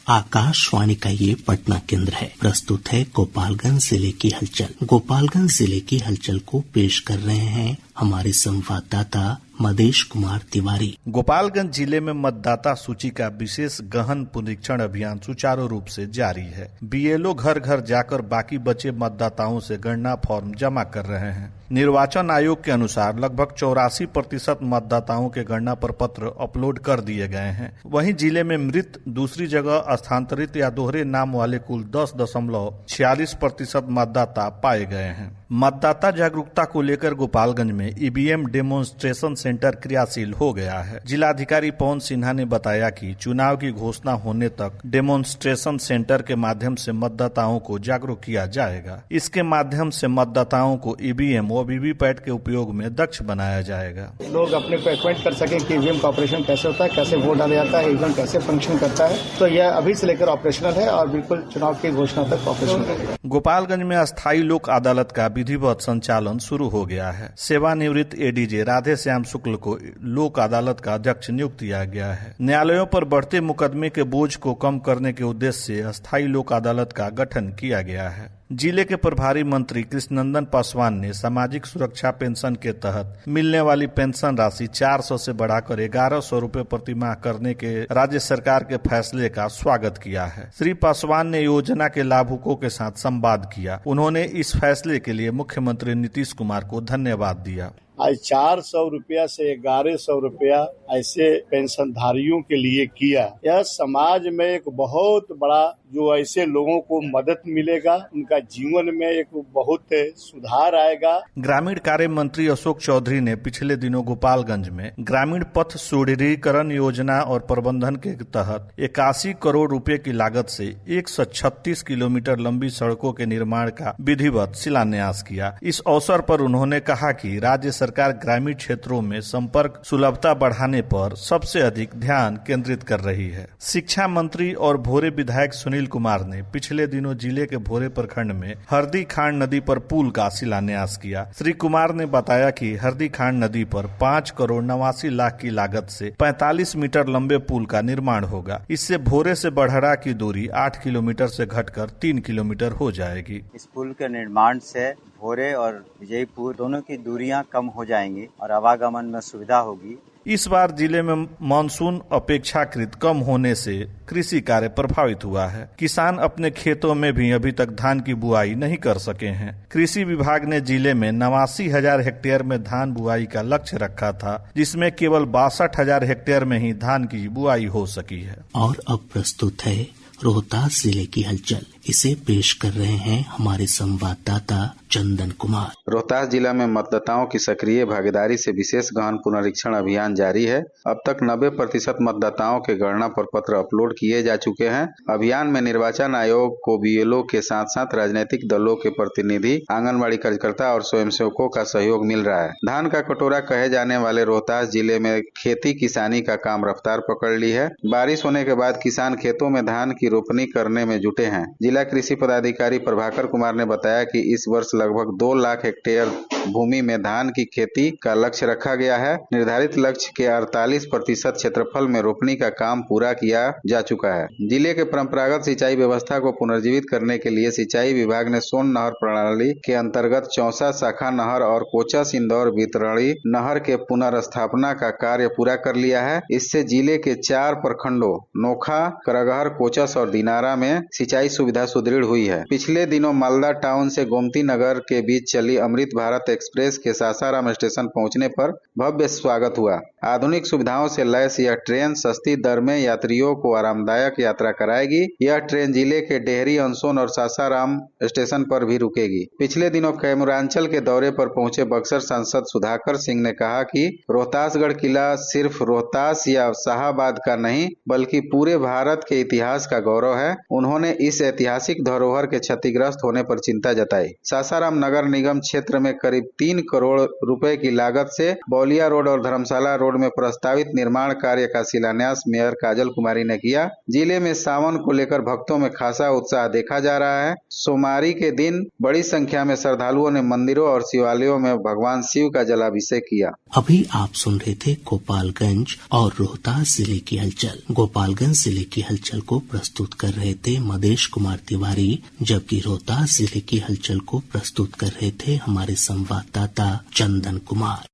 आकाशवाणी का ये पटना केंद्र है। प्रस्तुत है गोपालगंज जिले की हलचल। गोपालगंज जिले की हलचल को पेश कर रहे हैं हमारे संवाददाता मदेश कुमार तिवारी। गोपालगंज जिले में मतदाता सूची का विशेष गहन पुनरीक्षण अभियान सुचारू रूप से जारी है। बीएलओ घर घर जाकर बाकी बचे मतदाताओं से गणना फॉर्म जमा कर रहे हैं। निर्वाचन आयोग के अनुसार लगभग 84% मतदाताओं के गणना प्रपत्र अपलोड कर दिए गए हैं। वहीं जिले में मृत, दूसरी जगह स्थानांतरित या दोहरे नाम वाले कुल 10.46% मतदाता पाए गए हैं। मतदाता जागरूकता को लेकर गोपालगंज में ईवीएम डेमोन्स्ट्रेशन सेंटर क्रियाशील हो गया है। जिलाधिकारी पवन सिन्हा ने बताया कि चुनाव की घोषणा होने तक डेमोन्स्ट्रेशन सेंटर के माध्यम से मतदाताओं को जागरूक किया जाएगा। इसके माध्यम से मतदाताओं को ईवीएम और वीवीपैट के उपयोग में दक्ष बनाया जाएगा। लोग अपने को एक्वाइंट कर सकें कि ईवीएम का ऑपरेशन कैसे होता है, कैसे वोट डाला जाता है, ईवीएम कैसे फंक्शन करता है। तो यह अभी से लेकर ऑपरेशनल है और बिल्कुल चुनाव की घोषणा तक ऑपरेशनल रहेगा। गोपालगंज में अस्थायी लोक अदालत का विधिवत संचालन शुरू हो गया है। सेवानिवृत्त एडीजे राधे श्याम शुक्ल को लोक अदालत का अध्यक्ष नियुक्त किया गया है। न्यायालयों पर बढ़ते मुकदमे के बोझ को कम करने के उद्देश्य से अस्थायी लोक अदालत का गठन किया गया है। जिले के प्रभारी मंत्री कृष्णनंदन पासवान ने सामाजिक सुरक्षा पेंशन के तहत मिलने वाली पेंशन राशि 400 से बढ़ाकर 1100 रुपए प्रति माह करने के राज्य सरकार के फैसले का स्वागत किया है। श्री पासवान ने योजना के लाभुकों के साथ संवाद किया। उन्होंने इस फैसले के लिए मुख्यमंत्री नीतीश कुमार को धन्यवाद दिया। आज 400 रुपया से 1100 रुपया ऐसे पेंशनधारियों के लिए किया। यह समाज में एक बहुत बड़ा जो ऐसे लोगों को मदद मिलेगा, उनका जीवन में एक बहुत सुधार आएगा। ग्रामीण कार्य मंत्री अशोक चौधरी ने पिछले दिनों गोपालगंज में ग्रामीण पथ सुदृढ़ीकरण योजना और प्रबंधन के तहत 81 करोड़ रुपए की लागत से 136 किलोमीटर लंबी सड़कों के निर्माण का विधिवत शिलान्यास किया। इस अवसर पर उन्होंने कहा कि राज्य सरकार ग्रामीण क्षेत्रों में संपर्क सुलभता बढ़ाने पर सबसे अधिक ध्यान केंद्रित कर रही है। शिक्षा मंत्री और भोरे विधायक सुनील कुमार ने पिछले दिनों जिले के भोरे प्रखंड में हरदी खांड नदी पर पुल का शिलान्यास किया। श्री कुमार ने बताया कि हरदी खांड नदी पर 5 करोड़ 89 लाख की लागत से 45 मीटर लंबे पुल का निर्माण होगा। इससे भोरे से बड़हरा की दूरी 8 किलोमीटर से घटकर 3 किलोमीटर हो जाएगी। इस पुल के निर्माण से भोरे और विजयपुर दोनों की दूरियां कम हो जाएंगी और आवागमन में सुविधा होगी। इस बार जिले में मानसून अपेक्षाकृत कम होने से कृषि कार्य प्रभावित हुआ है। किसान अपने खेतों में भी अभी तक धान की बुआई नहीं कर सके हैं। कृषि विभाग ने जिले में 89,000 हेक्टेयर में धान बुआई का लक्ष्य रखा था, जिसमें केवल 62,000 हेक्टेयर में ही धान की बुआई हो सकी है। और अब प्रस्तुत है रोहतास जिले की हलचल। इसे पेश कर रहे हैं हमारे संवाददाता चंदन कुमार। रोहतास जिला में मतदाताओं की सक्रिय भागीदारी से विशेष गहन पुनरीक्षण अभियान जारी है। अब तक 90% मतदाताओं के गणना प्रपत्र अपलोड किए जा चुके हैं। अभियान में निर्वाचन आयोग को बीएलओ के साथ साथ राजनीतिक दलों के प्रतिनिधि, आंगनबाड़ी कार्यकर्ता और स्वयंसेवकों का सहयोग मिल रहा है। धान का कटोरा कहे जाने वाले रोहतास जिले में खेती किसानी का काम रफ्तार पकड़ ली है। बारिश होने के बाद किसान खेतों में धान की रोपनी करने में जुटे हैं। जिला कृषि पदाधिकारी प्रभाकर कुमार ने बताया कि इस वर्ष लगभग 2 लाख हेक्टेयर भूमि में धान की खेती का लक्ष्य रखा गया है। निर्धारित लक्ष्य के 48% क्षेत्रफल में रोपनी का काम पूरा किया जा चुका है। जिले के परंपरागत सिंचाई व्यवस्था को पुनर्जीवित करने के लिए सिंचाई विभाग ने सोन नहर प्रणाली के अंतर्गत चौसा शाखा नहर और कोचस इंदौर वितरणी नहर के पुनर्स्थापना का कार्य पूरा कर लिया है। इससे जिले के 4 प्रखंडों नोखा, करगहर, कोचस और दिनारा में सिंचाई सुविधा सुदृढ़ हुई है। पिछले दिनों मालदा टाउन से गोमती नगर के बीच चली अमृत भारत एक्सप्रेस के सासाराम स्टेशन पहुंचने पर भव्य स्वागत हुआ। आधुनिक सुविधाओं से लैस यह ट्रेन सस्ती दर में यात्रियों को आरामदायक यात्रा कराएगी। यह ट्रेन जिले के डेहरी, अंसोन और सासाराम स्टेशन पर भी रुकेगी। पिछले दिनों कैमूरांचल के दौरे पर पहुंचे बक्सर सांसद सुधाकर सिंह ने कहा कि रोहतासगढ़ किला सिर्फ रोहतास या शाहाबाद का नहीं बल्कि पूरे भारत के इतिहास का गौरव है। उन्होंने इस ऐतिहासिक ऐतिहासिक धरोहर के क्षतिग्रस्त होने पर चिंता जताई। सासाराम नगर निगम क्षेत्र में करीब 3 करोड़ रुपए की लागत से बौलिया रोड और धर्मशाला रोड में प्रस्तावित निर्माण कार्य का शिलान्यास मेयर काजल कुमारी ने किया। जिले में सावन को लेकर भक्तों में खासा उत्साह देखा जा रहा है। सोमवारी के दिन बड़ी संख्या में श्रद्धालुओं ने मंदिरों और शिवालयों में भगवान शिव का जलाभिषेक किया। अभी आप सुन रहे थे गोपालगंज और रोहतास जिले की हलचल। गोपालगंज जिले की हलचल को प्रस्तुत कर रहे थे मदेश कुमार तिवारी, जबकि रोहतास जिले की हलचल को प्रस्तुत कर रहे थे हमारे संवाददाता चंदन कुमार।